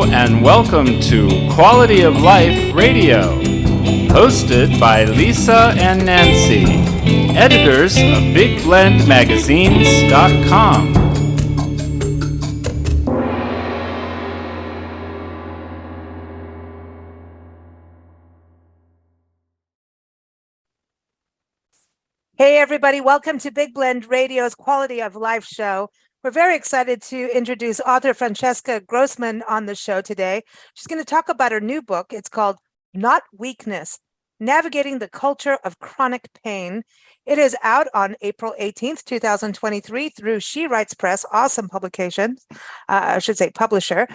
and welcome to Quality of Life Radio, hosted by Lisa and Nancy, editors of BigBlendMagazines.com. Hey everybody, welcome to Big Blend Radio's Quality of Life show. We're very excited to introduce author Francesca Grossman on the show today. She's going to talk about her new book. It's called Not Weakness, Navigating the Culture of Chronic Pain. It is out on April 18th, 2023 through She Writes Press, awesome publication, I should say publisher.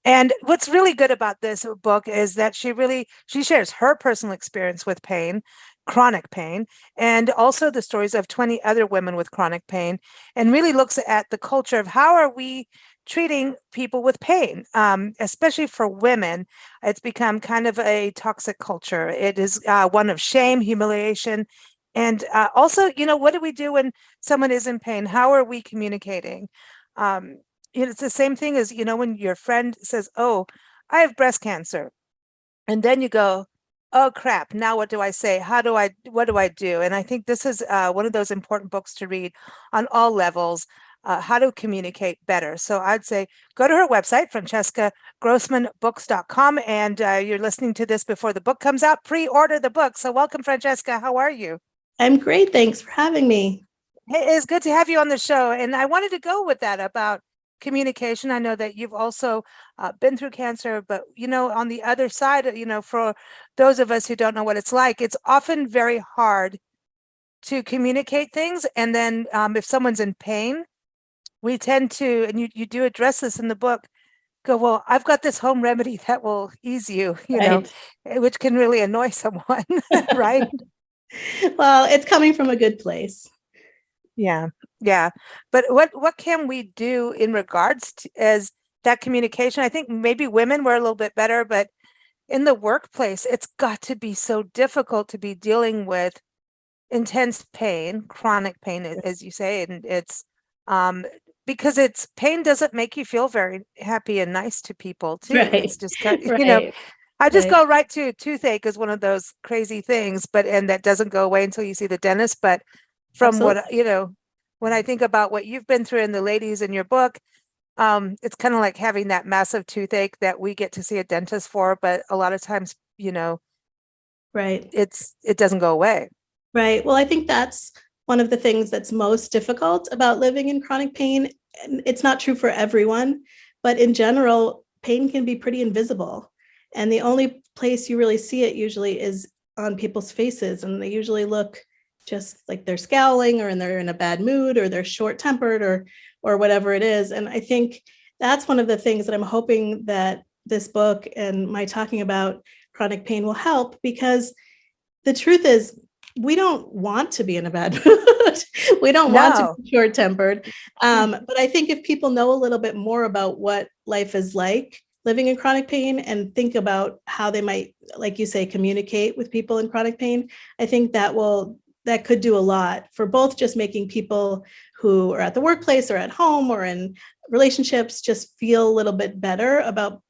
And what's really good about this book is that she shares her personal experience with pain, chronic pain, and also the stories of 20 other women with chronic pain, and really looks at the culture of how are we treating people with pain, especially for women. It's become kind of a toxic culture. It is one of shame, humiliation, and also, what do we do when someone is in pain? How are we communicating? It's the same thing as, when your friend says, oh, I have breast cancer. And then you go, oh, crap. Now what do I say? What do I do? And I think this is one of those important books to read on all levels, how to communicate better. So I'd say go to her website, francescagrossmanbooks.com. And you're listening to this before the book comes out. Pre-order the book. So welcome, Francesca. How are you? I'm great. Thanks for having me. Hey, it's good to have you on the show. And I wanted to go with that about communication. I know that you've also been through cancer, but on the other side, for those of us who don't know what it's like, it's often very hard to communicate things. And then if someone's in pain, we tend to, and you do address this in the book, go, well, I've got this home remedy that will ease you, Right. Which can really annoy someone, right? Well, it's coming from a good place. Yeah. But what can we do in regards to as that communication? I think maybe women were a little bit better, but in the workplace, it's got to be so difficult to be dealing with intense pain, chronic pain, as you say, and it's because pain doesn't make you feel very happy and nice to people too. Right. It's just kind of, Right. I just Right. go right to toothache is one of those crazy things, and that doesn't go away until you see the dentist. But from Absolutely. what, when I think about what you've been through and the ladies in your book, it's kind of like having that massive toothache that we get to see a dentist for, but a lot of times, Right. it doesn't go away. Right. Well, I think that's one of the things that's most difficult about living in chronic pain. And it's not true for everyone, but in general, pain can be pretty invisible. And the only place you really see it usually is on people's faces. And they usually look just like they're scowling or they're in a bad mood or they're short-tempered or whatever it is. And I think that's one of the things that I'm hoping that this book and my talking about chronic pain will help, because the truth is we don't want to be in a bad mood. We don't want to be short-tempered. But I think if people know a little bit more about what life is like living in chronic pain and think about how they might, like you say, communicate with people in chronic pain, I think that could do a lot for both just making people who are at the workplace or at home or in relationships just feel a little bit better about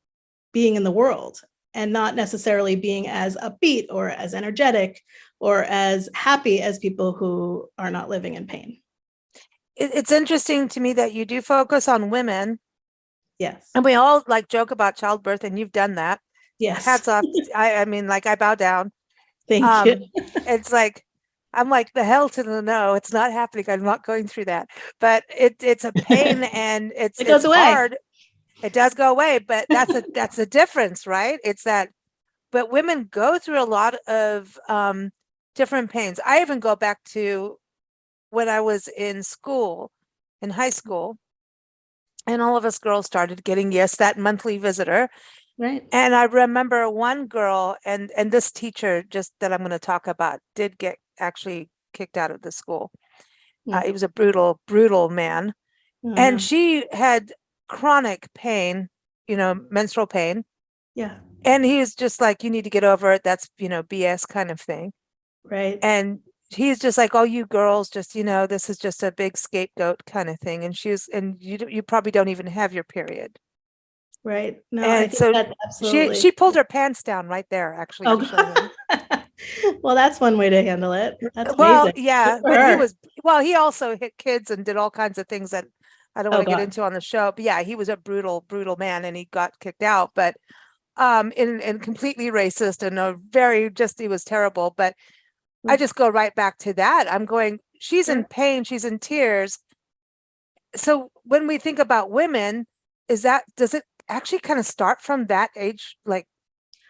being in the world and not necessarily being as upbeat or as energetic or as happy as people who are not living in pain. It's interesting to me that you do focus on women. Yes. And we all joke about childbirth, and you've done that. Yes. Hats off. I mean, I bow down. Thank you. It's I'm like, the hell to the no, it's not happening. I'm not going through that. But it's a pain and it goes away. Hard. It does go away, but that's a difference, right? It's that, but women go through a lot of different pains. I even go back to when I was in high school, and all of us girls started getting, that monthly visitor. Right. And I remember one girl, and this teacher just that I'm going to talk about did get actually kicked out of the school. He was a brutal man. And she had chronic pain, menstrual pain. Yeah. And he was just like, you need to get over it. That's, BS kind of thing. Right. And he's just like, oh, you girls just, this is just a big scapegoat kind of thing. And you probably don't even have your period. Right. No, I And think so that's she absolutely. pulled her pants down right there, actually, Oh, to show him. well, that's one way to handle it. That's Well, amazing. Good yeah, for but her. he also hit kids and did all kinds of things that I don't want Oh to get God. into on the show. But yeah, he was a brutal, brutal man and he got kicked out, but and completely racist and a very just he was terrible. But I just go right back to that. I'm going, she's in Sure. pain, she's in tears. So when we think about women, does it actually kind of start from that age? Like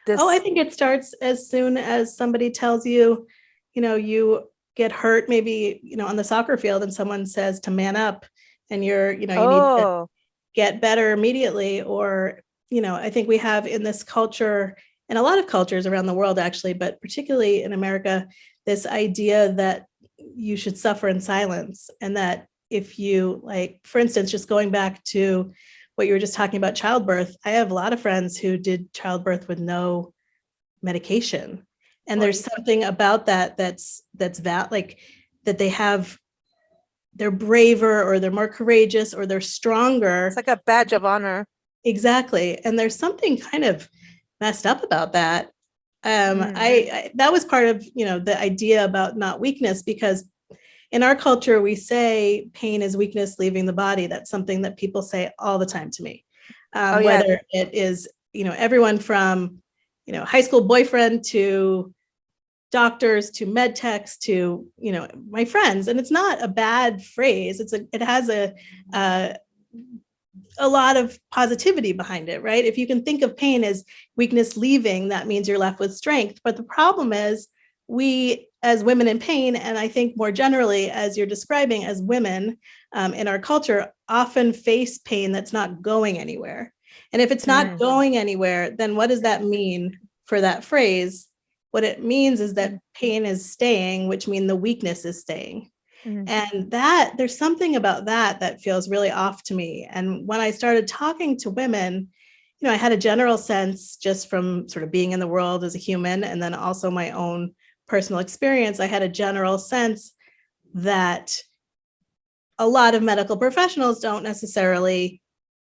Oh, I this, think it starts as soon as somebody tells you, you get hurt, maybe, on the soccer field and someone says to man up and you need to oh, get better immediately. Or, I think we have in this culture and a lot of cultures around the world, actually, but particularly in America, this idea that you should suffer in silence. And that if you, like, for instance, just going back to what you were just talking about, childbirth, I have a lot of friends who did childbirth with no medication. And there's something about that that's like that they're braver or they're more courageous or they're stronger. it's like a badge of honor. Exactly. And there's something kind of messed up about that. Mm. I that was part of, the idea about not weakness, because in our culture, we say pain is weakness leaving the body. That's something that people say all the time to me. Oh yeah, Whether it is, everyone from, high school boyfriend to doctors to med techs to, my friends. And it's not a bad phrase. It has a lot of positivity behind it, right? If you can think of pain as weakness leaving, that means you're left with strength. But the problem is, we as women in pain, and I think more generally, as you're describing, as women in our culture, often face pain that's not going anywhere. And if it's not going anywhere, then what does that mean for that phrase? What it means is that pain is staying, which means the weakness is staying. And that there's something about that feels really off to me. And when I started talking to women, I had a general sense, just from sort of being in the world as a human, and then also my own personal experience, I had a general sense that a lot of medical professionals don't necessarily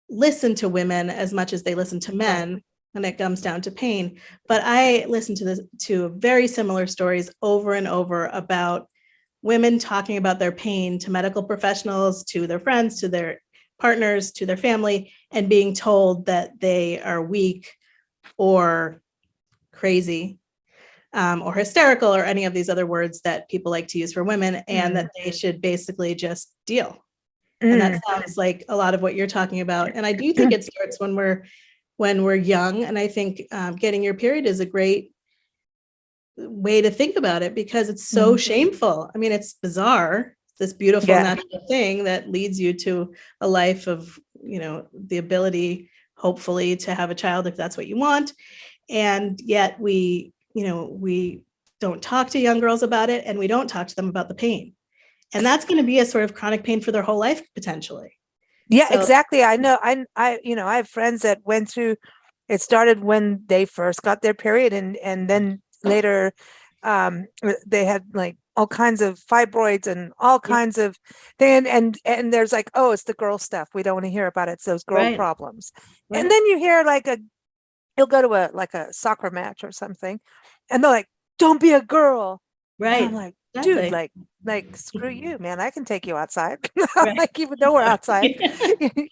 listen to women as much as they listen to men when it comes down to pain. But I listened to very similar stories over and over about women talking about their pain to medical professionals, to their friends, to their partners, to their family, and being told that they are weak or crazy or hysterical or any of these other words that people like to use for women, and that they should basically just deal. And that sounds like a lot of what you're talking about. And I do think it starts when we're young. And I think getting your period is a great way to think about it, because it's so shameful. I mean, it's bizarre. It's this beautiful natural thing that leads you to a life of, the ability, hopefully, to have a child if that's what you want. And yet we don't talk to young girls about it, and we don't talk to them about the pain. And that's going to be a sort of chronic pain for their whole life, potentially. Yeah, exactly. I know. I have friends that went through. It started when they first got their period, and then later, they had like all kinds of fibroids and all kinds of things. And there's like, oh, it's the girl stuff. We don't want to hear about it. It's those girl problems. And then you hear you'll go to a soccer match or something, and they're like, "Don't be a girl." Right. And I'm like, dude, like screw you, man. I can take you outside. Like, even though we're outside.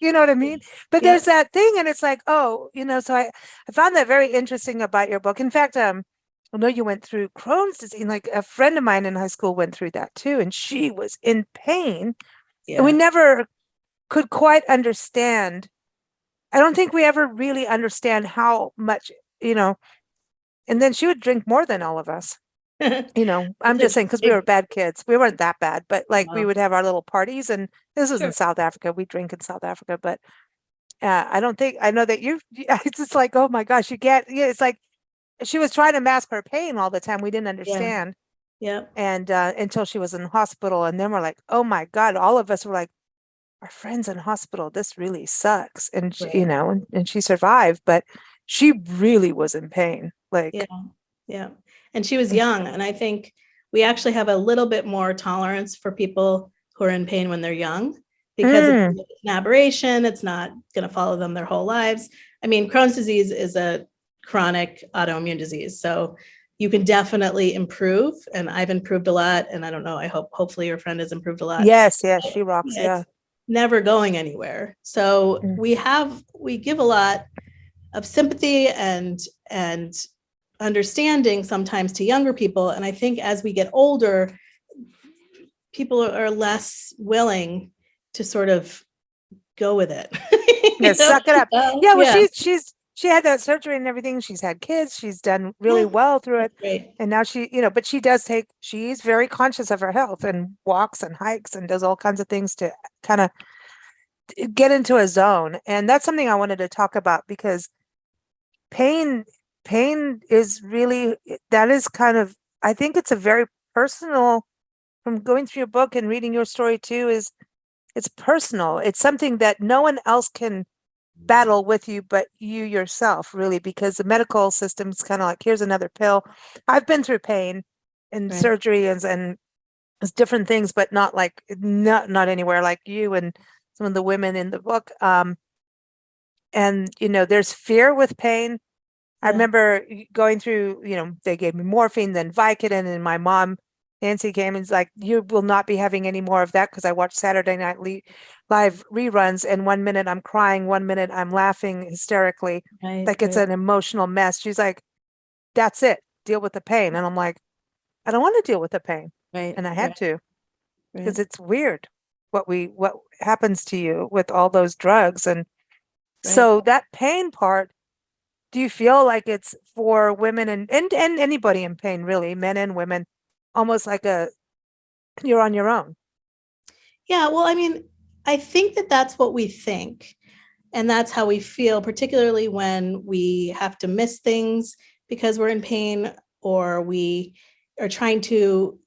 You know what I mean? But there's that thing, and it's like, oh, so I found that very interesting about your book. In fact, I know you went through Crohn's disease. Like, a friend of mine in high school went through that too, and she was in pain. And we never could quite understand. I don't think we ever really understand how much, and then she would drink more than all of us. I'm just saying, because we were bad kids. We weren't that bad, but we would have our little parties, and this was in South Africa. We drink in South Africa, but I know that it's just like, oh my gosh, it's like she was trying to mask her pain all the time. We didn't understand. Yeah. And until she was in the hospital, and then we're like, oh my God, all of us were like, our friend's in hospital. This really sucks. And and she survived, but she really was in pain. Yeah. And she was young. And I think we actually have a little bit more tolerance for people who are in pain when they're young, because it's an aberration. It's not going to follow them their whole lives. I mean, Crohn's disease is a chronic autoimmune disease. So you can definitely improve. And I've improved a lot. And I don't know, hopefully your friend has improved a lot. Yes, she rocks. Yeah, Yeah. it's never going anywhere. So Mm. we give a lot of sympathy and understanding sometimes to younger people. And I think as we get older, people are less willing to sort of go with it. Yeah, suck it up. Yeah, well, yeah. she had that surgery and everything. She's had kids. She's done really well through it. Great. And now but she's very conscious of her health and walks and hikes and does all kinds of things to kind of get into a zone. And that's something I wanted to talk about because pain is really, that is kind of, I think it's a very personal, from going through your book and reading your story too, it's personal. It's something that no one else can battle with you but you yourself, really, because the medical system is kind of like, here's another pill. I've been through pain and surgery and it's different things, but not anywhere like you and some of the women in the book. And there's fear with pain. I remember going through, they gave me morphine, then Vicodin, and my mom, Nancy, came and was like, you will not be having any more of that, because I watched Saturday Night Live reruns, and 1 minute I'm crying, 1 minute I'm laughing hysterically. Like it's an emotional mess. She's like, that's it. Deal with the pain. And I'm like, I don't want to deal with the pain. And I had to, because it's weird what happens to you with all those drugs. And so that pain part, do you feel like it's for women and anybody in pain, really, men and women, almost like you're on your own? Yeah, well, I mean, I think that's what we think. And that's how we feel, particularly when we have to miss things because we're in pain, or we are trying to,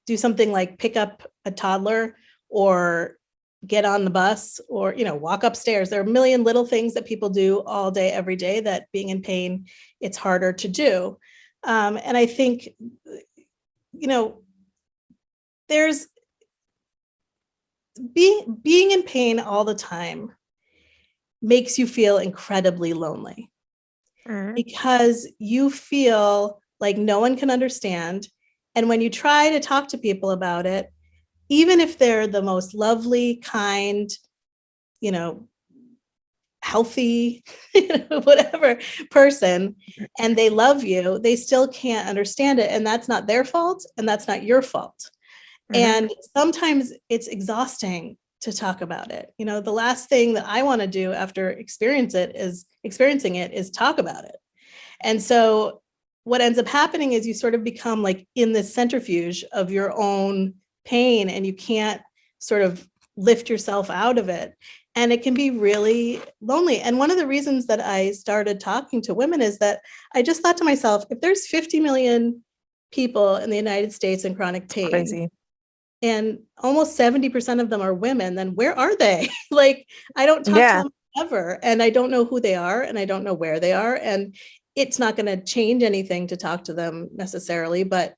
do something like pick up a toddler or get on the bus or, walk upstairs. There are a million little things that people do all day, every day, that being in pain, it's harder to do. And I think, there's being in pain all the time makes you feel incredibly lonely, because you feel like no one can understand. And when you try to talk to people about it, even if they're the most lovely, kind, healthy, whatever person, and they love you, they still can't understand it. And that's not their fault, and that's not your fault. And sometimes it's exhausting to talk about it. The last thing that I want to do after experiencing it is talk about it. And so what ends up happening is you sort of become like in this centrifuge of your own pain, and you can't sort of lift yourself out of it. And it can be really lonely. And one of the reasons that I started talking to women is that I just thought to myself, if there's 50 million people in the United States in chronic pain, crazy, and almost 70% of them are women, then where are they? Like, I don't talk to them ever, and I don't know who they are, and I don't know where they are. And it's not going to change anything to talk to them necessarily. But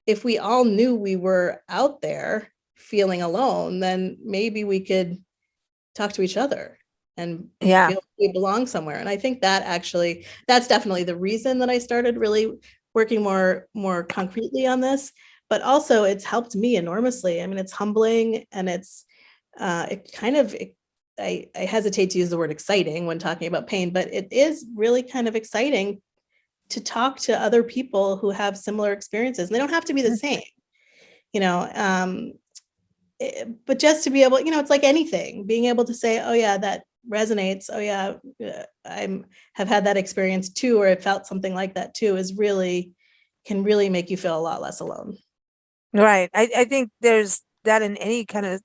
if we all knew we were out there feeling alone, then maybe we could talk to each other and feel we belong somewhere. And I think that's definitely the reason that I started really working more concretely on this. But also it's helped me enormously. I mean, it's humbling, and I hesitate to use the word exciting when talking about pain, but it is really kind of exciting to talk to other people who have similar experiences. And they don't have to be the same, but just to be able, it's like anything, being able to say, oh yeah, that resonates. Oh yeah, have had that experience too, or it felt something like that too, can really make you feel a lot less alone. Right. I think there's that in any kind of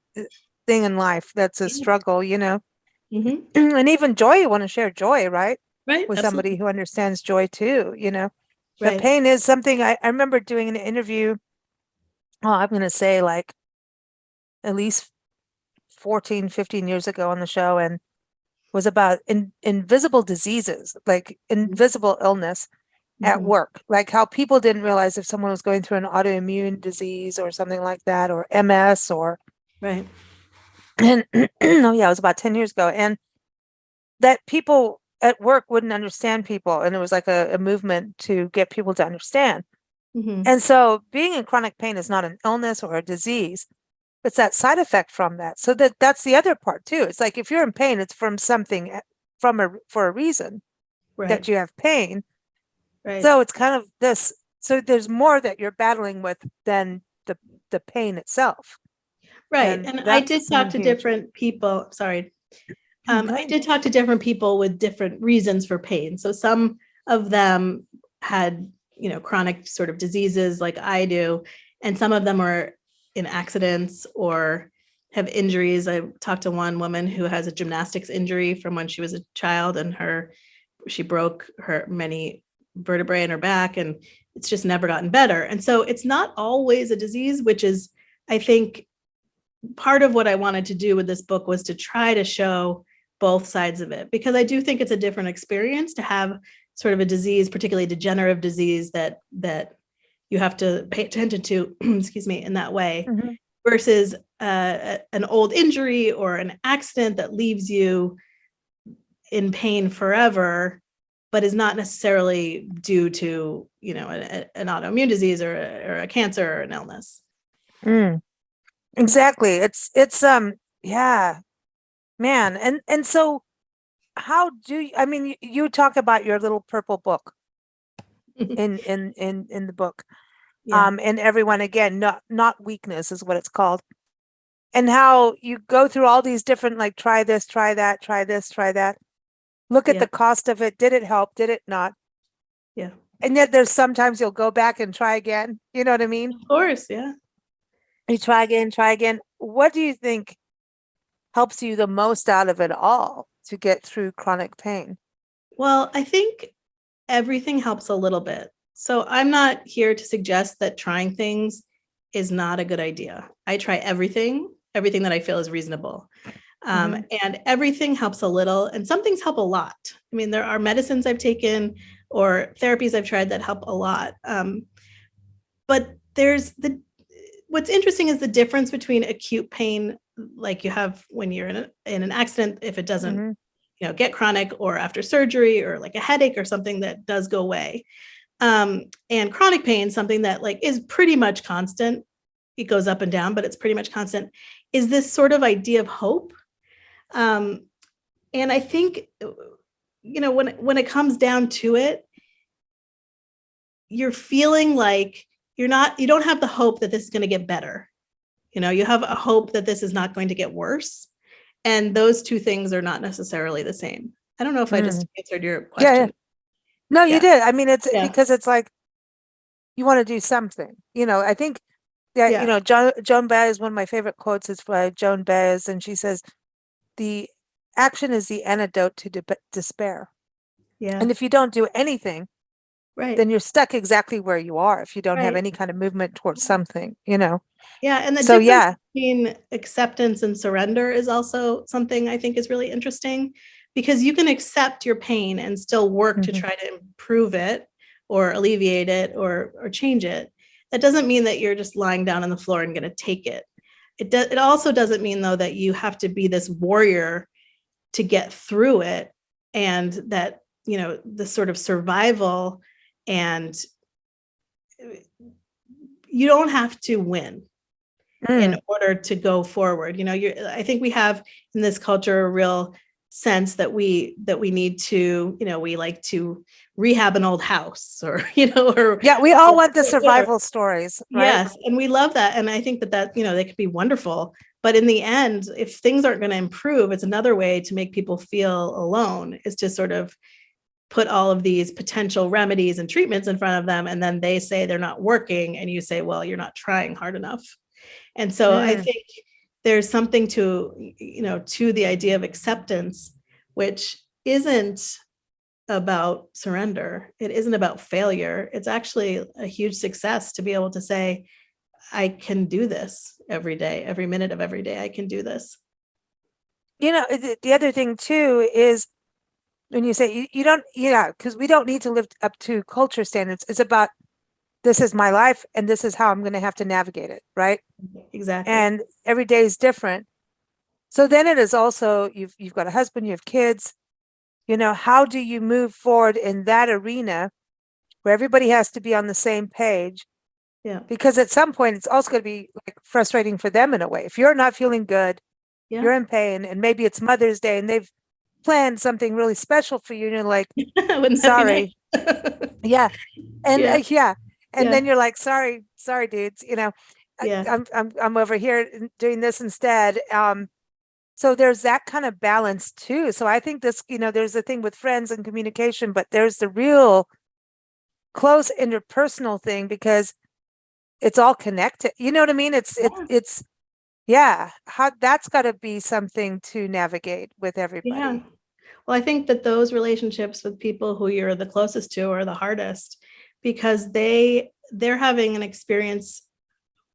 thing in life that's a struggle, And even joy, you want to share joy, right? Right. With Absolutely. somebody who understands joy too, Right. The pain is something I remember doing an interview, I'm going to say like at least 14, 15 years ago on the show, and was about invisible diseases, like invisible illness at work, like how people didn't realize if someone was going through an autoimmune disease or something like that, or MS, or right. And oh yeah, it was about 10 years ago, and that people at work wouldn't understand people, and it was like a movement to get people to understand. Mhm. And so being in chronic pain is not an illness or a disease. It's that side effect from that. So that's the other part too. It's like if you're in pain, it's from something for a reason Right. that you have pain. Right. So it's kind of this. So there's more that you're battling with than the pain itself. Right. And I did that's talk to huge. different people. Sorry. I did talk to different people with different reasons for pain. So some of them had, chronic sort of diseases like I do, and some of them are in accidents or have injuries. I talked to one woman who has a gymnastics injury from when she was a child, and she broke her many vertebrae in her back, and it's just never gotten better. And so it's not always a disease, which is, I think, part of what I wanted to do with this book was to try to show both sides of it, because I do think it's a different experience to have sort of a disease, particularly a degenerative disease that you have to pay attention to, excuse me, in that way, Mhm. versus an old injury or an accident that leaves you in pain forever, but is not necessarily due to, an autoimmune disease or a cancer or an illness. Mm. Exactly. It's yeah, man. And so how do you, I mean, you talk about your little purple book in the book. Yeah. And everyone, again, not weakness is what it's called. And how you go through all these different, like, try this, try that, try this, try that. Look at Yeah. the cost of it. Did it help? Did it not? Yeah. And yet there's sometimes you'll go back and try again. You know what I mean? Of course. Yeah. You try again, try again. What do you think helps you the most out of it all to get through chronic pain? Well, I think everything helps a little bit. So I'm not here to suggest that trying things is not a good idea. I try everything that I feel is reasonable. And everything helps a little, and some things help a lot. I mean, there are medicines I've taken or therapies I've tried that help a lot. But what's interesting is the difference between acute pain, like you have when you're in an accident, if it doesn't, get chronic, or after surgery, or like a headache or something that does go away. And chronic pain, something that like is pretty much constant. It goes up and down, but it's pretty much constant, is this sort of idea of hope. And I think, when it comes down to it, you're feeling like you don't have the hope that this is going to get better. You have a hope that this is not going to get worse. And those two things are not necessarily the same. I don't know if I just answered your question. Yeah. No, you did. I mean, it's because it's like you want to do something. I think that, Joan Baez, one of my favorite quotes is by Joan Baez, and she says, the action is the antidote to despair. Yeah. And if you don't do anything, right, then you're stuck exactly where you are if you don't have Right. any kind of movement towards something, Yeah. And the So, difference between acceptance and surrender is also something I think is really interesting, because you can accept your pain and still work to try to improve it or alleviate it or change it. That doesn't mean that you're just lying down on the floor and going to take it. It also doesn't mean, though, that you have to be this warrior to get through it, and that, the sort of survival, and you don't have to win in order to go forward. I think we have in this culture a real sense that we need to, we like to rehab an old house, or, or we all want the survival stories, right? Yes. And we love that. And I think that, they could be wonderful. But in the end, if things aren't going to improve, it's another way to make people feel alone, is to sort of put all of these potential remedies and treatments in front of them. And then they say they're not working. And you say, well, you're not trying hard enough. And so I think there's something to the idea of acceptance, which isn't about surrender. It isn't about failure. It's actually a huge success to be able to say, I can do this every day, every minute of every day. I can do this. The other thing too is when you say you don't, because we don't need to live up to culture standards. It's about, this is my life and this is how I'm going to have to navigate it, right? Exactly. And every day is different. So then it is also, you've got a husband, you have kids, how do you move forward in that arena where everybody has to be on the same page? Yeah. Because at some point it's also going to be like frustrating for them in a way. If you're not feeling good, Yeah. you're in pain, and maybe it's Mother's Day and they've planned something really special for you, and you're like, Wouldn't that be sorry. nice? Yeah. And Yeah. And Yeah. then you're like, sorry, dudes, Yeah. I'm over here doing this instead. So there's that kind of balance too. So I think this, there's a thing with friends and communication, but there's the real close interpersonal thing, because it's all connected. You know what I mean? That's got to be something to navigate with everybody. Yeah. Well, I think that those relationships with people who you're the closest to are the hardest, because they're having an experience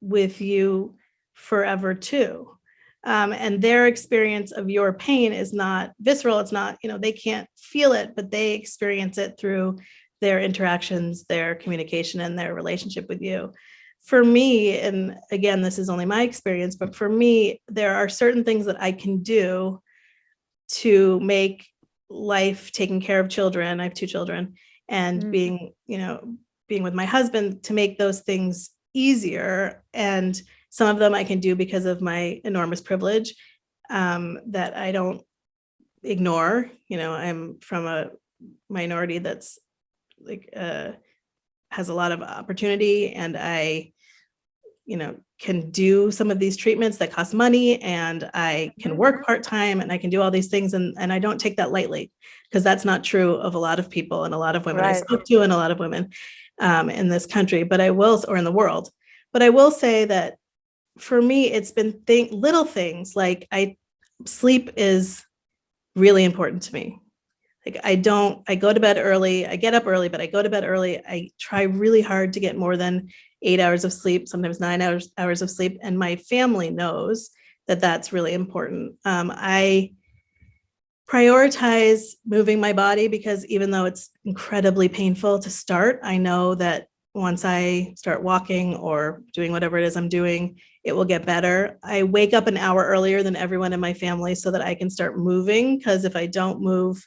with you forever too. And their experience of your pain is not visceral. It's not, they can't feel it, but they experience it through their interactions, their communication, and their relationship with you. For me, and again, this is only my experience, but for me, there are certain things that I can do to make life, taking care of children. I have 2 children, and being with my husband, to make those things easier. And some of them I can do because of my enormous privilege, that I don't ignore. I'm from a minority that's like has a lot of opportunity, and I can do some of these treatments that cost money, and I can work part-time, and I can do all these things. And I don't take that lightly, because that's not true of a lot of people and a lot of women I spoke to, and a lot of women in this country, or in the world. But I will say that for me, it's been little things like sleep is really important to me. Like I go to bed early, I get up early, but I go to bed early. I try really hard to get more than 8 hours of sleep, sometimes 9 hours of sleep. And my family knows that that's really important. I prioritize moving my body, because even though it's incredibly painful to start, I know that once I start walking or doing whatever it is I'm doing, it will get better. I wake up an hour earlier than everyone in my family so that I can start moving, because if I don't move,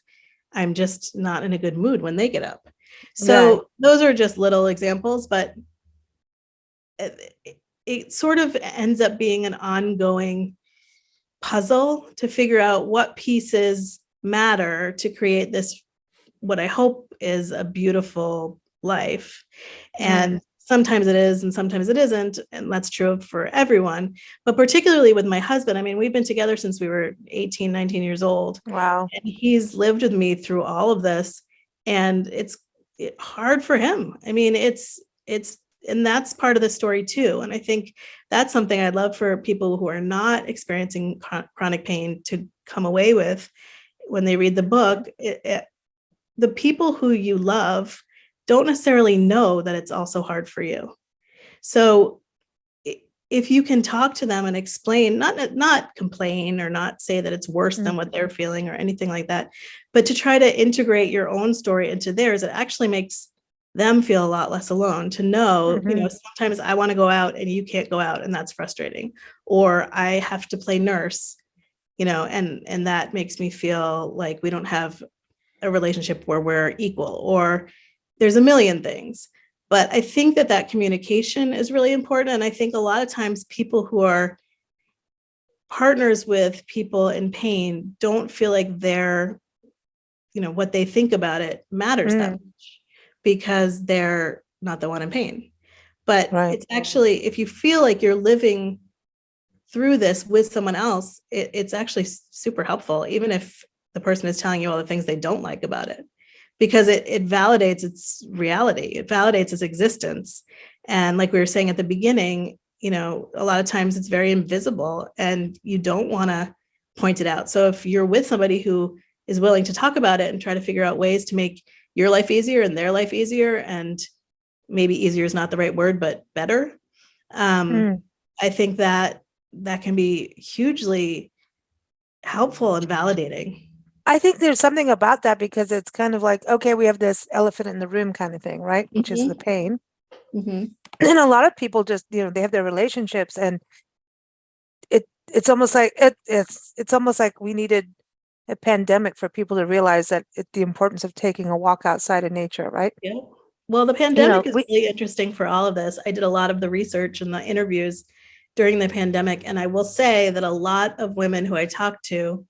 I'm just not in a good mood when they get up. So those are just little examples, but it sort of ends up being an ongoing puzzle to figure out what pieces matter to create this, what I hope is a beautiful life. And sometimes it is, and sometimes it isn't. And that's true for everyone, but particularly with my husband. I mean, we've been together since we were 18, 19 years old. Wow. And he's lived with me through all of this. And it's hard for him. I mean, and that's part of the story too. And I think that's something I'd love for people who are not experiencing chronic pain to come away with when they read the book. The people who you love don't necessarily know that it's also hard for you. So if you can talk to them and explain, not complain or not say that it's worse than what they're feeling or anything like that, but to try to integrate your own story into theirs, it actually makes them feel a lot less alone, to know, sometimes I want to go out and you can't go out, and that's frustrating. Or I have to play nurse, and that makes me feel like we don't have a relationship where we're equal, or there's a million things. But I think that communication is really important. And I think a lot of times people who are partners with people in pain don't feel like they're, what they think about it matters that much, because they're not the one in pain. But it's actually, if you feel like you're living through this with someone else, it's actually super helpful, even if the person is telling you all the things they don't like about it, because it validates its reality. It validates its existence. And like we were saying at the beginning, a lot of times it's very invisible and you don't want to point it out. So if you're with somebody who is willing to talk about it and try to figure out ways to make your life easier and their life easier, and maybe easier is not the right word, but better, I think that can be hugely helpful and validating. I think there's something about that, because it's kind of like, okay, we have this elephant in the room kind of thing, right? Which is the pain. And a lot of people just, they have their relationships, and it's almost like it's almost like we needed a pandemic for people to realize that the importance of taking a walk outside in nature, right? Yeah. Well, the You know, pandemic is really interesting for all of this. I did a lot of the research and the interviews during the pandemic, and I will say that a lot of women who I talked to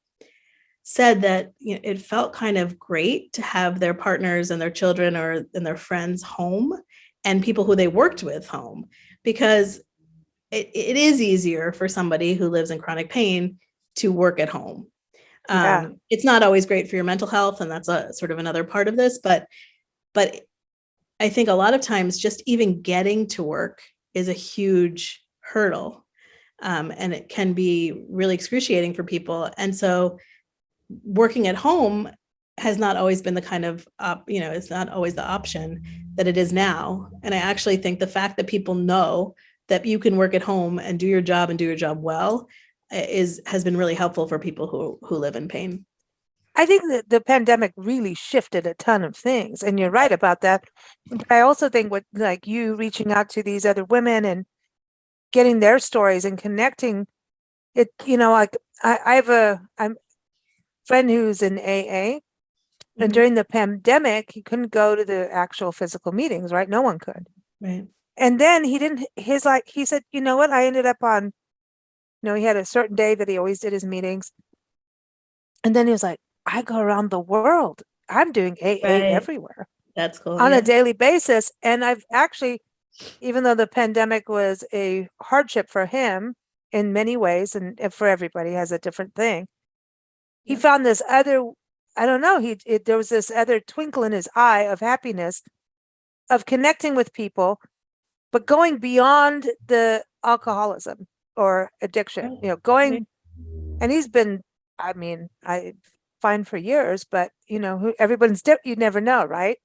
said that, you know, it felt kind of great to have their partners and their children and their friends home, and people who they worked with home, because it is easier for somebody who lives in chronic pain to work at home. yeah, It's not always great for your mental health, and that's a sort of another part of this, but I think a lot of times just even getting to work is a huge hurdle. And it can be really excruciating for people. And so working at home has not always been the kind of, it's not always the option that it is now. And I actually think the fact that people know that you can work at home and do your job and do your job well has been really helpful for people who live in pain. I think that the pandemic really shifted a ton of things, and you're right about that. But I also think with like you reaching out to these other women and getting their stories and connecting it, like I have I'm friend who's in AA, and during the pandemic, he couldn't go to the actual physical meetings, right? No one could. Right. And then he said, you know what? I ended up on, he had a certain day that he always did his meetings. And then he was like, I go around the world. I'm doing AA Right. everywhere That's cool. on a daily basis. And I've actually, even though the pandemic was a hardship for him in many ways, and for everybody has a different thing, he found this other, I don't know, there was this other twinkle in his eye of happiness, of connecting with people, but going beyond the alcoholism or addiction, going, and he's been, I mean, fine for years, but everyone's you never know, right?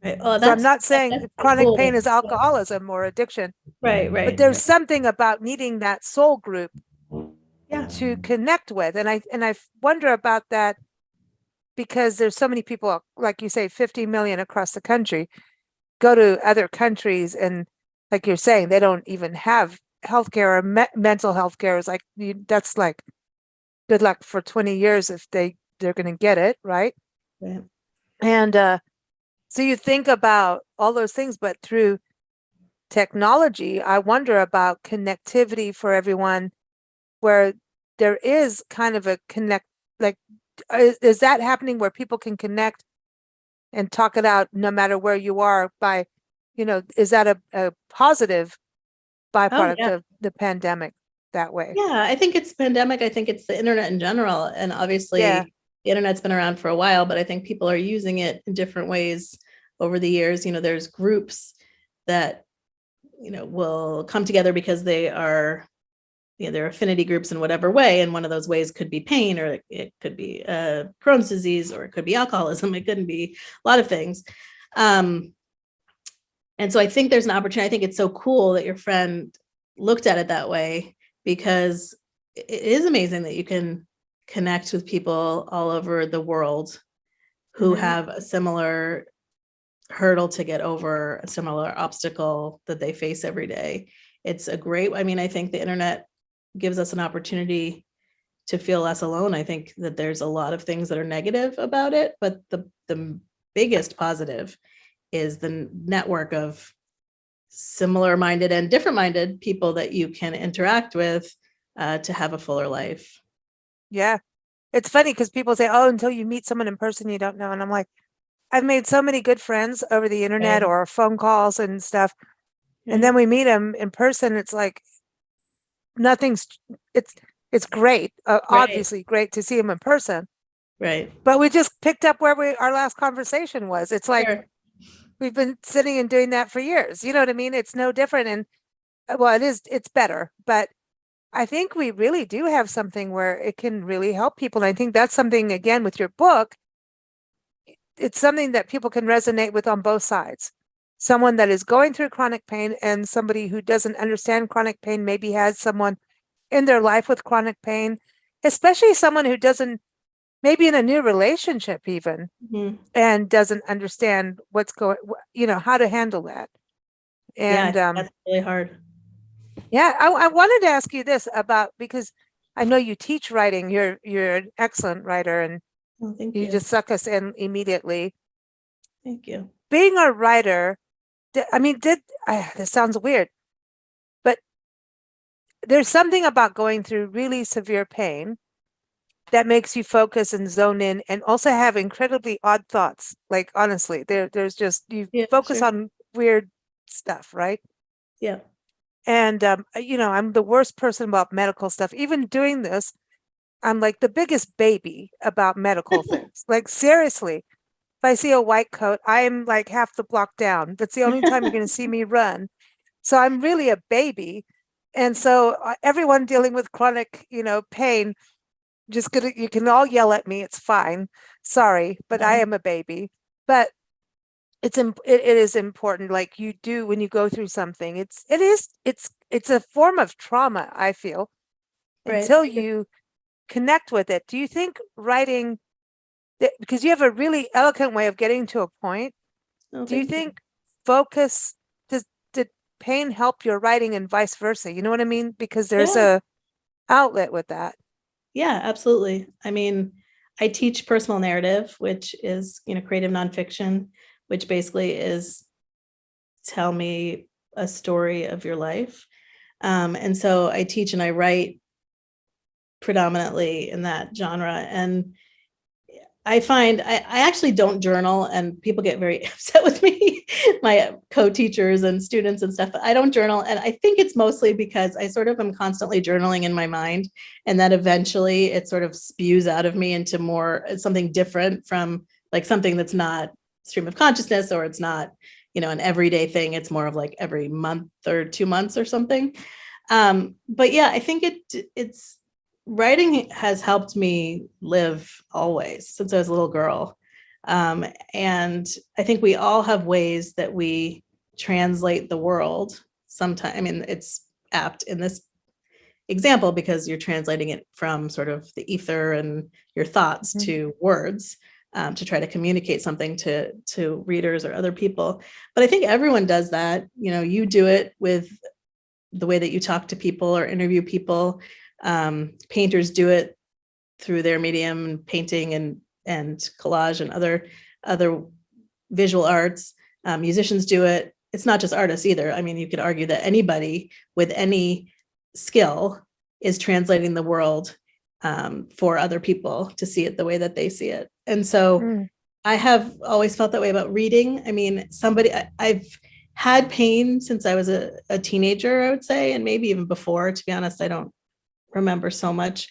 Right. Oh, So I'm not saying that's chronic cool. pain is alcoholism or addiction, Right. but there's something about needing that soul group Yeah. to connect with. And I wonder about that, because there's so many people, like you say, 50 million across the country, go to other countries, and like you're saying, they don't even have healthcare or mental health care. Is like, that's like good luck for 20 years if they're going to get it, right? Right. And so you think about all those things, but through technology, I wonder about connectivity for everyone, where there is kind of a like, is that happening where people can connect and talk it out no matter where you are by, is that a positive byproduct of the pandemic that way? Yeah, I think it's pandemic. I think it's the internet in general. And obviously the internet's been around for a while, but I think people are using it in different ways over the years. There's groups that, will come together because they are, they're affinity groups in whatever way. And one of those ways could be pain, or it could be Crohn's disease, or it could be alcoholism. It couldn't be a lot of things. And so I think there's an opportunity. I think it's so cool that your friend looked at it that way, because it is amazing that you can connect with people all over the world who have a similar hurdle to get over, a similar obstacle that they face every day. It's a great, I think the internet gives us an opportunity to feel less alone. I think that there's a lot of things that are negative about it, but the biggest positive is the network of similar minded and different minded people that you can interact with to have a fuller life. Yeah. It's funny because people say, oh, until you meet someone in person, you don't know. And I'm like, I've made so many good friends over the internet or phone calls and stuff. And then we meet them in person. It's like, it's great. Obviously great to see them in person. Right. But we just picked up where our last conversation was. It's like, we've been sitting and doing that for years. You know what I mean? It's no different. And well, it's better, but I think we really do have something where it can really help people. And I think that's something, again, with your book, it's something that people can resonate with on both sides. Someone that is going through chronic pain, and somebody who doesn't understand chronic pain, maybe has someone in their life with chronic pain, especially someone who doesn't, maybe in a new relationship even, and doesn't understand what's going, how to handle that. And that's really hard. Yeah, I wanted to ask you this about, because I know you teach writing. You're an excellent writer, and Oh, thank You you. just suck us in immediately. Thank you. Being a writer, this sounds weird, but there's something about going through really severe pain that makes you focus and zone in and also have incredibly odd thoughts. Like honestly, there's just you Yeah, focus sure. on weird stuff, right? Yeah. And I'm the worst person about medical stuff. Even doing this, I'm like the biggest baby about medical things. Like seriously, if I see a white coat, I'm like half the block down. That's the only time you're going to see me run. So I'm really a baby. And so everyone dealing with chronic, pain, you can all yell at me. It's fine. Sorry, but I am a baby. But it is important, like you do when you go through something. It's a form of trauma, I feel, Right. until you connect with it. Do you think writing, because you have a really eloquent way of getting to a point, Oh, do you thank you. think focus did pain help your writing and vice versa? You know what I mean? Because there's Yeah. a outlet with that. Yeah, absolutely. I mean, I teach personal narrative, which is, creative nonfiction, which basically is tell me a story of your life. And so I teach and I write predominantly in that genre. And I find I actually don't journal, and people get very upset with me, my co-teachers and students and stuff. But I don't journal, and I think it's mostly because I sort of am constantly journaling in my mind, and that eventually it sort of spews out of me into more something different from like something that's not stream of consciousness, or it's not an everyday thing. It's more of like every month or 2 months or something. But yeah, I think it's writing has helped me live always since I was a little girl. And I think we all have ways that we translate the world. Sometimes, I mean, it's apt in this example because you're translating it from sort of the ether and your thoughts to words, to try to communicate something to readers or other people. But I think everyone does that. You do it with the way that you talk to people or interview people. Painters do it through their medium, painting and collage and other visual arts. Musicians do it. It's not just artists either. I mean, you could argue that anybody with any skill is translating the world for other people to see it the way that they see it. And so I have always felt that way about reading. I mean, I've had pain since I was a teenager, I would say, and maybe even before. To be honest, I don't remember so much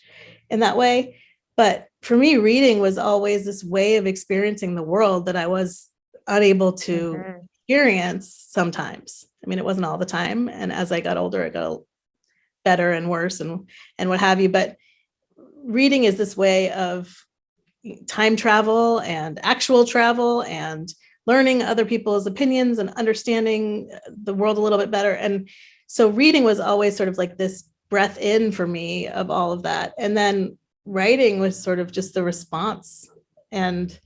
in that way. But for me, reading was always this way of experiencing the world that I was unable to experience sometimes. I mean, it wasn't all the time. And as I got older, it got better and worse and what have you. But reading is this way of time travel and actual travel and learning other people's opinions and understanding the world a little bit better. And so reading was always sort of like this breath in for me of all of that. And then writing was sort of just the response. And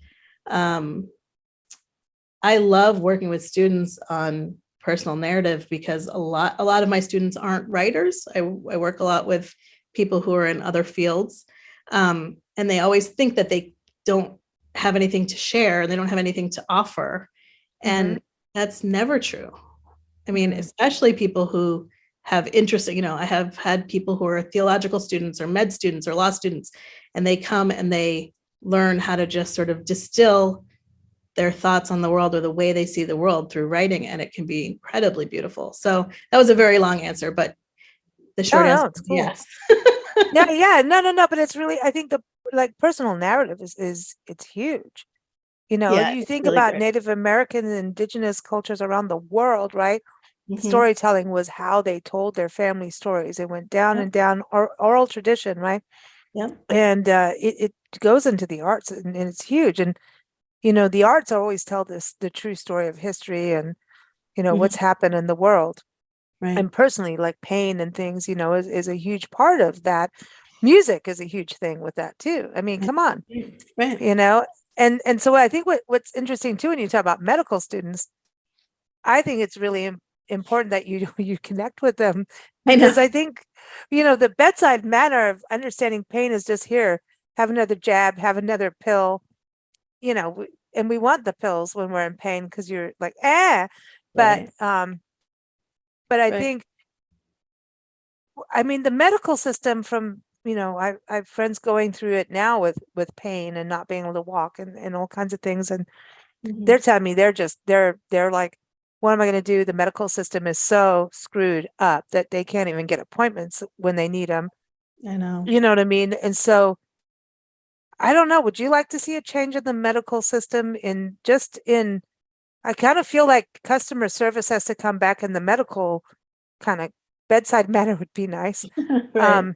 I love working with students on personal narrative because a lot of my students aren't writers. I work a lot with people who are in other fields. And they always think that they don't have anything to share and they don't have anything to offer. And that's never true. I mean, especially people who have interest, I have had people who are theological students or med students or law students, and they come and they learn how to just sort of distill their thoughts on the world or the way they see the world through writing, and it can be incredibly beautiful. So that was a very long answer, but the short answer it's is cool. yes. Yeah, no, but it's really, I think the like personal narrative is it's huge. Yeah, You think really about great. Native American and indigenous cultures around the world, right? Mhm. Storytelling was how they told their family stories. It went down Yep. and down, oral tradition, right? Yep. And it goes into the arts, and it's huge. And the arts always tell the true story of history and what's happened in the world. Right. And personally, like pain and things, is a huge part of that. Music is a huge thing with that too. I mean, come on, Right. And so I think what's interesting too, when you talk about medical students, I think it's really important that you you connect with them, because I think, the bedside manner of understanding pain is just here. have another jab, have another pill, and we want the pills when we're in pain because you're like, but I Right. think, I mean, the medical system from, I have friends going through it now with pain and not being able to walk and all kinds of things. And they're telling me they're like, what am I going to do? The medical system is so screwed up that they can't even get appointments when they need them. I know. You know what I mean? And so I don't know. Would you like to see a change in the medical system I kind of feel like customer service has to come back in the medical kind of bedside manner would be nice. Right.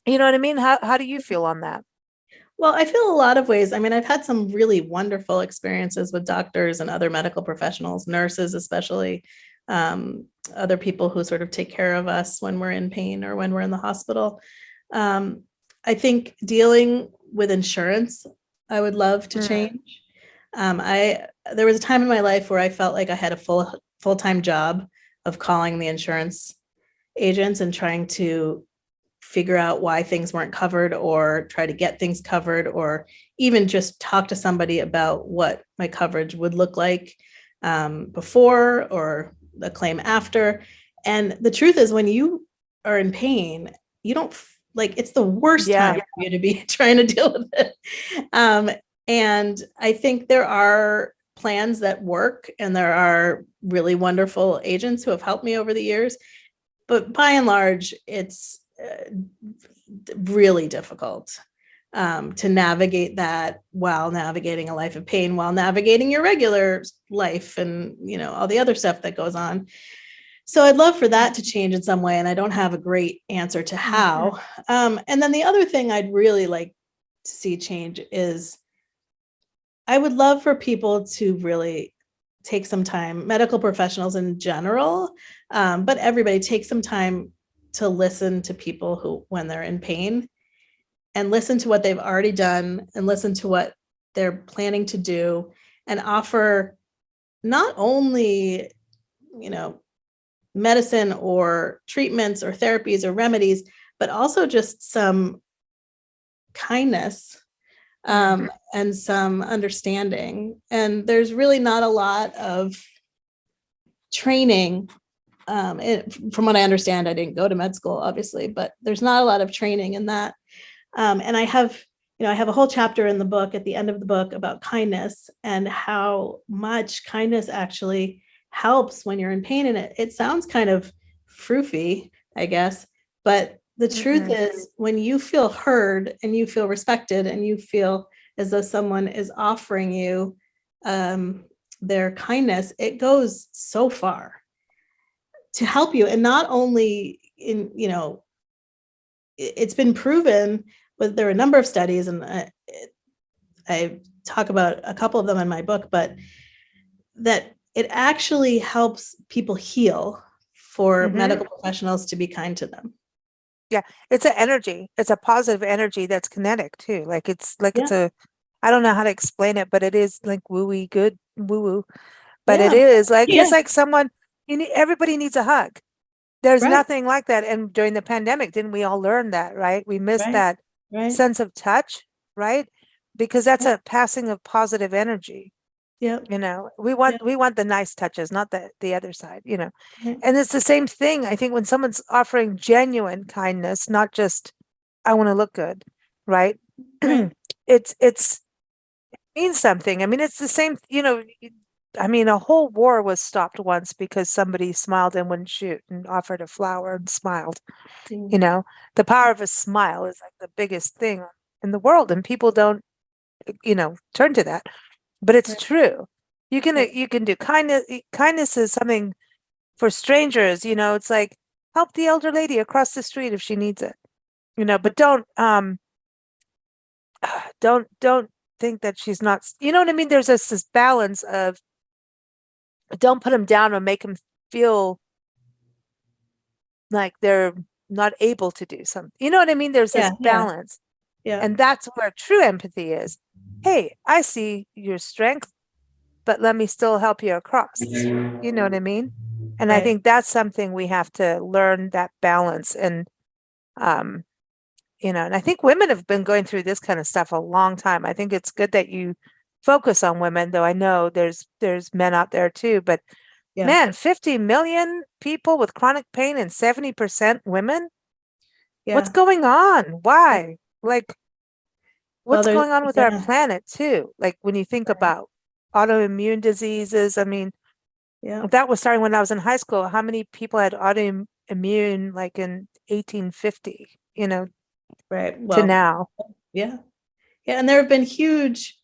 You know what I mean? How do you feel on that? Well, I feel a lot of ways. I mean, I've had some really wonderful experiences with doctors and other medical professionals, nurses, especially, other people who sort of take care of us when we're in pain or when we're in the hospital. I think dealing with insurance, I would love to change. There was a time in my life where I felt like I had a full-time job of calling the insurance agents and trying to figure out why things weren't covered or try to get things covered, or even just talk to somebody about what my coverage would look like before or the claim after. And the truth is, when you are in pain, you don't like, it's the worst time for you to be trying to deal with it. And I think there are plans that work, and there are really wonderful agents who have helped me over the years. But by and large, it's really difficult to navigate that while navigating a life of pain, while navigating your regular life and, all the other stuff that goes on. So I'd love for that to change in some way. And I don't have a great answer to how. And then the other thing I'd really like to see change is I would love for people to really take some time, medical professionals in general, but everybody take some time to listen to people who, when they're in pain, and listen to what they've already done and listen to what they're planning to do, and offer not only, medicine or treatments or therapies or remedies, but also just some kindness and some understanding. And there's really not a lot of training. From what I understand, I didn't go to med school, obviously, but there's not a lot of training in that. And I have a whole chapter in the book, at the end of the book, about kindness and how much kindness actually helps when you're in pain. And it sounds kind of froofy, I guess, but the truth is, when you feel heard and you feel respected and you feel as though someone is offering you their kindness, it goes so far to help you. And not only it's been proven, but there are a number of studies, and I talk about a couple of them in my book, but that it actually helps people heal for medical professionals to be kind to them. Yeah, it's an energy. It's a positive energy that's kinetic too. It's I don't know how to explain it, but it is like woo-wee good woo-woo. But it is like, it's like someone, everybody needs a hug. There's nothing like that. And during the pandemic, didn't we all learn that, right? We missed that sense of touch, right? Because that's a passing of positive energy. Yeah. We want the nice touches, not the other side, and it's the same thing. I think when someone's offering genuine kindness, not just, I want to look good, right? It means something. I mean, it's the same, I mean, a whole war was stopped once because somebody smiled and wouldn't shoot and offered a flower and smiled. The power of a smile is like the biggest thing in the world, and people don't, turn to that. But it's true. You can do kindness. Kindness is something for strangers. It's like, help the elder lady across the street if she needs it. But don't think that she's not. You know what I mean? There's this balance of, don't put them down or make them feel like they're not able to do something. You know what I mean? There's this balance. And that's where true empathy is. Hey, I see your strength, but let me still help you across. You know what I mean? And I think that's something we have to learn, that balance. And and I think women have been going through this kind of stuff a long time. I think it's good that you focus on women, though I know there's men out there too. But Yeah. man, 50 million people with chronic pain and 70% women. Yeah. What's going on? Why? Like, what's Well, going on with our planet too? Like when you think about autoimmune diseases, I mean, yeah. that was starting when I was in high school. How many people had autoimmune like in 1850, Right. to Well, now? yeah. Yeah. And there have been huge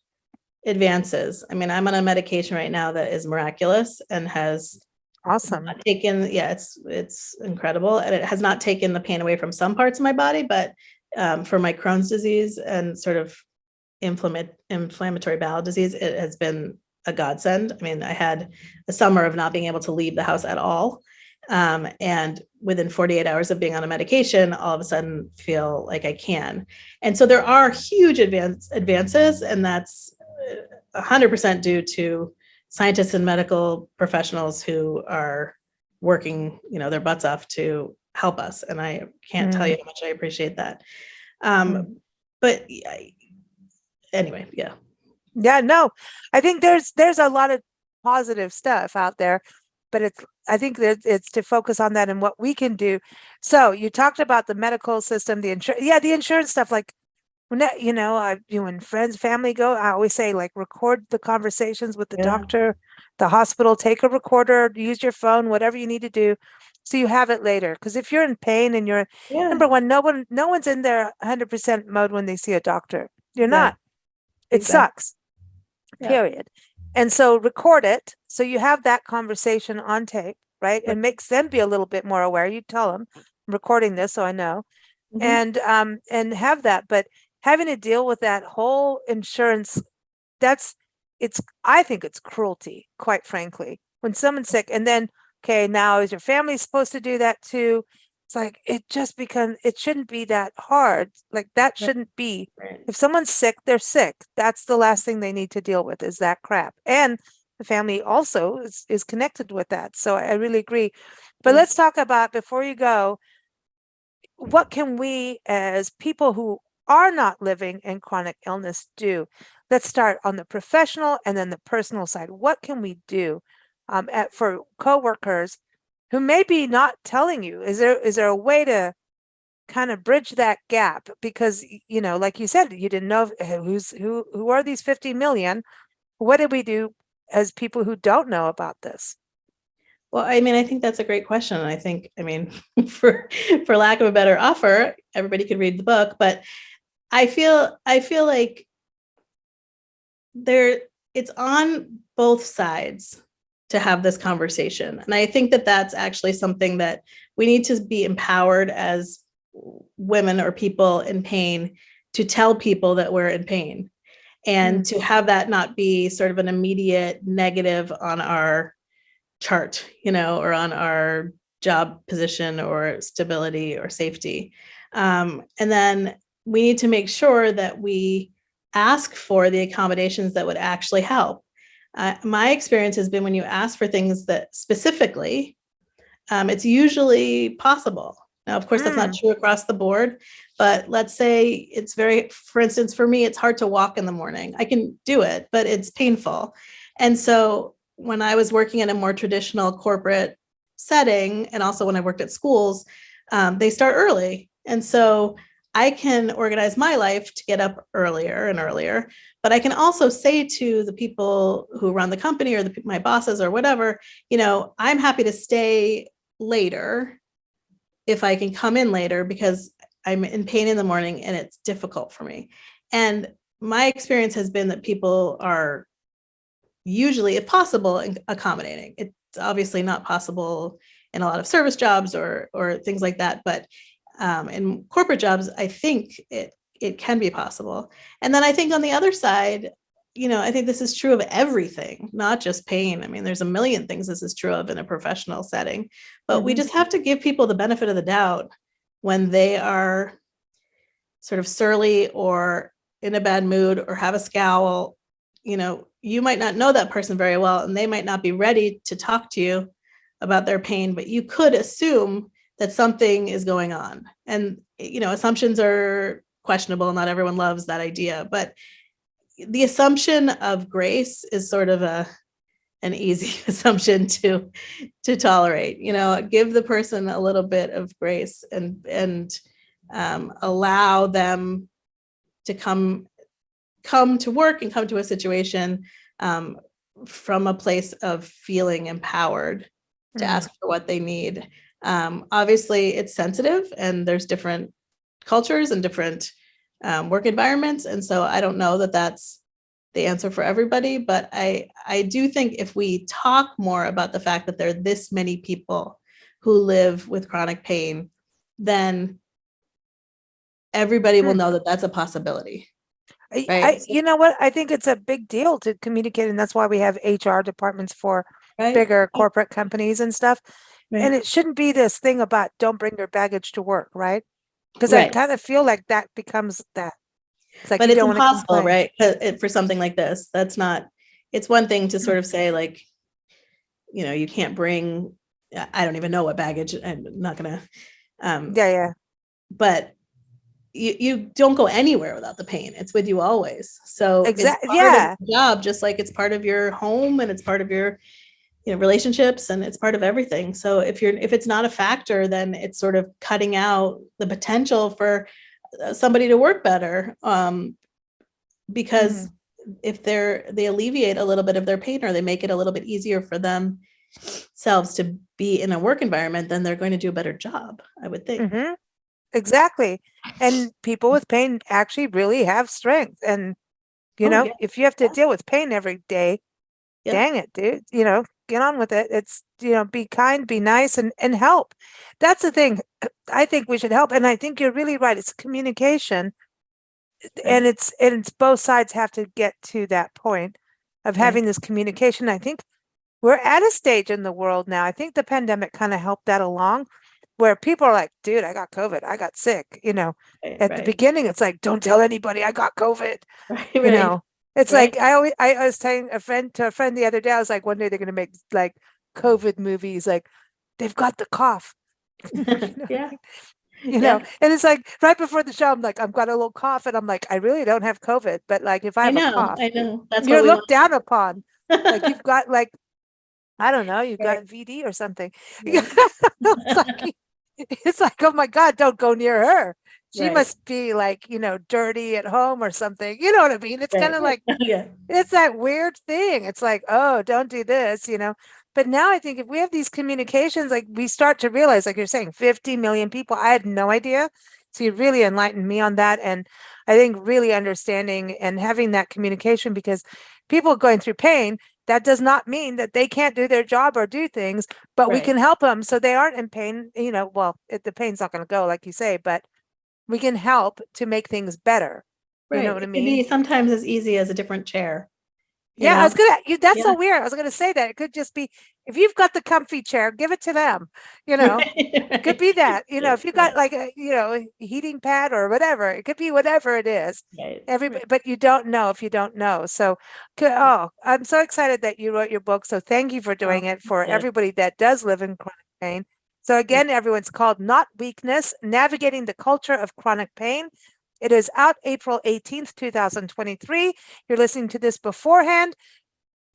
advances. I mean, I'm on a medication right now that is miraculous and has Awesome. not taken, it's incredible. And it has not taken the pain away from some parts of my body, but for my Crohn's disease and sort of inflammatory bowel disease, it has been a godsend. I mean, I had a summer of not being able to leave the house at all. And within 48 hours of being on a medication, all of a sudden feel like I can. And so there are huge advances, and that's 100% due to scientists and medical professionals who are working, their butts off to help us. And I can't tell you how much I appreciate that. But anyway, yeah. Yeah, no, I think there's a lot of positive stuff out there, but I think that it's to focus on that and what we can do. So you talked about the medical system, the insurance stuff. Like when when friends, family go, I always say like record the conversations with the doctor, the hospital, take a recorder, use your phone, whatever you need to do, so you have it later. Because if you're in pain and you're number one, no one's in their 100% mode when they see a doctor. You're not. It sucks. Period. And so record it so you have that conversation on tape, right? It makes them be a little bit more aware. You tell them, I'm recording this so I know, and have that. But having to deal with that whole insurance, I think it's cruelty, quite frankly. When someone's sick, and then now is your family supposed to do that too? It's like it shouldn't be that hard. Like that shouldn't be. If someone's sick, they're sick. That's the last thing they need to deal with is that crap. And the family also is connected with that. So I really agree. But let's talk about, before you go, what can we as people who are not living in chronic illness do? Let's start on the professional and then the personal side. What can we do for coworkers who may be not telling you? Is there a way to kind of bridge that gap? Because, like you said, you didn't know who are these 50 million. What do we do as people who don't know about this? Well, I mean, I think that's a great question. And I think, for lack of a better offer, everybody could read the book, but I feel like it's on both sides to have this conversation. And I think that that's actually something that we need to be empowered as women or people in pain to tell people that we're in pain, and to have that not be sort of an immediate negative on our chart, or on our job position or stability or safety. And then we need to make sure that we ask for the accommodations that would actually help. My experience has been when you ask for things that specifically, it's usually possible. Now, of course, that's not true across the board, but let's say for instance, for me, it's hard to walk in the morning. I can do it, but it's painful. And so when I was working in a more traditional corporate setting, and also when I worked at schools, they start early. And so I can organize my life to get up earlier and earlier, but I can also say to the people who run the company or my bosses or whatever, I'm happy to stay later if I can come in later because I'm in pain in the morning and it's difficult for me. And my experience has been that people are usually, if possible, accommodating. It's obviously not possible in a lot of service jobs or things like that, but in corporate jobs, I think it can be possible. And then I think on the other side, I think this is true of everything, not just pain. I mean, there's a million things this is true of in a professional setting, but we just have to give people the benefit of the doubt when they are sort of surly or in a bad mood or have a scowl. You might not know that person very well, and they might not be ready to talk to you about their pain, but you could assume that something is going on. And, assumptions are questionable. Not everyone loves that idea, but the assumption of grace is sort of an easy assumption to tolerate. Give the person a little bit of grace and allow them to come to work and come to a situation from a place of feeling empowered to ask for what they need. Obviously, it's sensitive, and there's different cultures and different work environments, and so I don't know that that's the answer for everybody, but I do think if we talk more about the fact that there are this many people who live with chronic pain, then everybody will know that that's a possibility. Right? You know what? I think it's a big deal to communicate, and that's why we have HR departments for bigger corporate companies and stuff. Right. And it shouldn't be this thing about don't bring your baggage to work, right? Because I kind of feel like that becomes that. It's like, but it's impossible, right? For something like this, it's one thing to sort of say, like, you can't bring, I don't even know what baggage, I'm not gonna, but you don't go anywhere without the pain. It's with you always. So exactly, it's part of the job, just like it's part of your home, and it's part of your relationships, and it's part of everything. So if it's not a factor, then it's sort of cutting out the potential for somebody to work better, because if they alleviate a little bit of their pain, or they make it a little bit easier for themselves to be in a work environment, then they're going to do a better job, I would think. Exactly. And people with pain actually really have strength. And, if you have to deal with pain every day, dang it, dude, get on with it. It's, be kind, be nice, and help. That's the thing. I think we should help. And I think you're really right. It's communication. And it's both sides have to get to that point of having this communication. I think we're at a stage in the world now. I think the pandemic kind of helped that along, where people are like, dude, I got COVID. I got sick. At the beginning, it's like, don't tell anybody I got COVID. It's like, I was telling a friend the other day, I was like, one day they're going to make like COVID movies. Like, they've got the cough. And it's like right before the show, I'm like, I've got a little cough, and I'm like, I really don't have COVID, but like if I have a cough, I know that's you're looked down upon. Like you've got like, I don't know, you've got VD or something. It's like, oh my God, don't go near her. She must be like, dirty at home or something. You know what I mean? It's kind of like, it's that weird thing. It's like, oh, don't do this, But now I think if we have these communications, like we start to realize, like you're saying, 50 million people, I had no idea. So you really enlightened me on that. And I think really understanding and having that communication, because people going through pain, that does not mean that they can't do their job or do things, but we can help them so they aren't in pain. The pain's not going to go, like you say, but we can help to make things better. You know what I mean? It can be sometimes as easy as a different chair. I was that's so weird. I was gonna say that it could just be, if you've got the comfy chair, give it to them. It could be that, if you got like a, heating pad or whatever, it could be whatever it is. Everybody, but you don't know if you don't know. So, I'm so excited that you wrote your book. So thank you for doing it for everybody that does live in chronic pain. So again, everyone's called Not Weakness, Navigating the Culture of Chronic Pain. It is out April 18th, 2023. You're listening to this beforehand.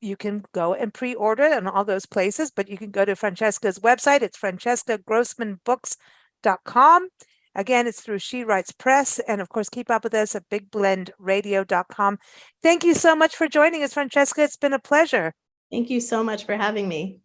You can go and pre-order it in all those places, but you can go to Francesca's website. It's francescagrossmanbooks.com. Again, it's through She Writes Press. And of course, keep up with us at bigblendradio.com. Thank you so much for joining us, Francesca. It's been a pleasure. Thank you so much for having me.